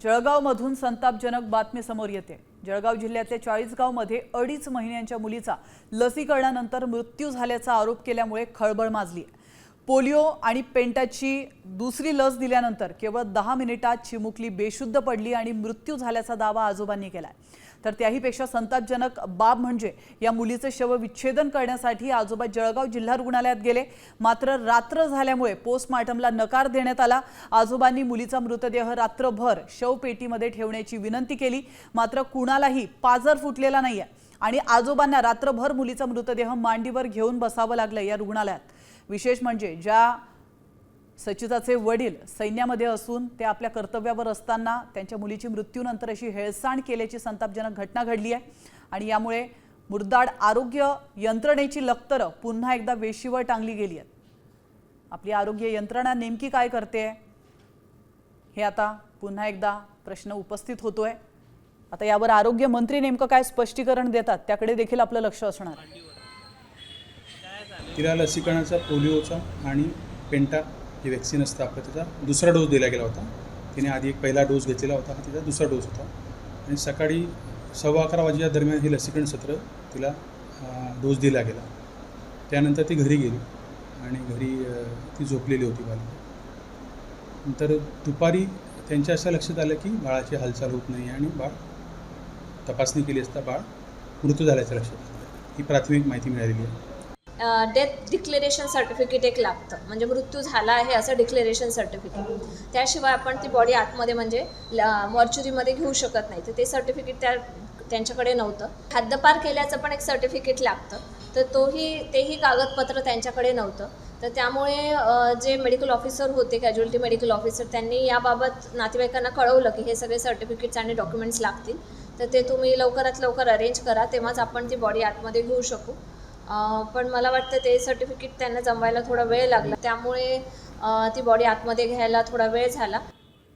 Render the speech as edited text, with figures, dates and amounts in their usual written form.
जळगावमधून संतापजनक बातमी समोर येते। जळगाव जिल्ह्यातल्या चाळीसगावमध्ये 2.5 महिन्यांच्या मुलीचा लसीकरणानंतर मृत्यू झाल्याचा आरोप केल्यामुळे खळबळ माजली। पोलिओ आणि पेंटाची दुसरी लस दिल्यानंतर केवळ 10 मिनिटात चिमुकली बेशुद्ध पडली आणि मृत्यू झाल्याचा दावा आजोबांनी केलाय। तर त्याहीपेक्षा संतापजनक बाब म्हणजे या मुलीचे शवविच्छेदन करण्यासाठी आजोबा जळगाव जिल्हा रुग्णालयात गेले, मात्र रात्र झाल्यामुळे पोस्टमार्टमला नकार देण्यात आला। आजोबांनी मुलीचा मृतदेह रात्रभर शवपेटीमध्ये ठेवण्याची विनंती केली, मात्र कुणालाही पाजर फुटलेला नाहीये आणि आजोबांना रात्रभर मुलीचा मृतदेह मांडीवर घेऊन बसावं लागलं या रुग्णालयात। विशेष म्हणजे ज्या सचिताचे वडील सैन्यामध्ये असून ते आपल्या कर्तव्यावर असताना त्यांच्या मुलीची मृत्यूनंतर अशी हेळसांड केल्याची संतापजनक घटना घडली आहे आणि यामुळे मुर्दाड आरोग्य यंत्रणेची लखतरं पुन्हा एकदा वेशीवर टांगली गेली आहेत। आपली आरोग्य यंत्रणा नेमकी काय करते हे आता पुन्हा एकदा प्रश्न उपस्थित होतोय। आता यावर आरोग्य मंत्री नेमकं काय स्पष्टीकरण देतात त्याकडे देखील आपलं लक्ष असणार आहे। तिला लसीकरणाचा पोलिओचा आणि पेंटा ही वॅक्सिन असतं आपलं, त्याचा दुसरा डोस दिला गेला होता। तिने आधी एक पहिला डोस घेतलेला होता, हा तिचा दुसरा डोस होता आणि सकाळी 11:15 वाजेच्या दरम्यान हे लसीकरण सत्र तिला डोस दिला गेला। त्यानंतर ती घरी गेली आणि घरी ती झोपलेली होती बाळाला। नंतर दुपारी त्यांच्या असं लक्षात आलं की बाळाची हालचाल होत नाही आणि बाळ तपासणी केली असता बाळ मृत्यू झाल्याचं लक्षात आलं। ही प्राथमिक माहिती मिळालेली आहे। डेथ डिक्लेरेशन सर्टिफिकेट एक लागतं, म्हणजे मृत्यू झाला आहे असं डिक्लेरेशन सर्टिफिकेट। त्याशिवाय आपण ती बॉडी आतमध्ये म्हणजे मॉर्च्युरीमध्ये घेऊ शकत नाही, तर ते सर्टिफिकेट त्यांच्याकडे नव्हतं। हद्दपार केल्याचं पण एक सर्टिफिकेट लागतं, तर तेही कागदपत्र त्यांच्याकडे नव्हतं। तर त्यामुळे जे मेडिकल ऑफिसर होते, कॅज्युअल्टी मेडिकल ऑफिसर, त्यांनी याबाबत नातेवाईकांना कळवलं की हे सगळे सर्टिफिकेट्स आणि डॉक्युमेंट्स लागतील, तर ते तुम्ही लवकरात लवकर अरेंज करा, तेव्हाच आपण ती बॉडी आतमध्ये घेऊ शकू। पण मला वाटतं ते सर्टिफिकेट त्यांना जमवायला थोडा वेळ लागला, त्यामुळे ती बॉडी आतमध्ये घ्यायला थोडा वेळ झाला।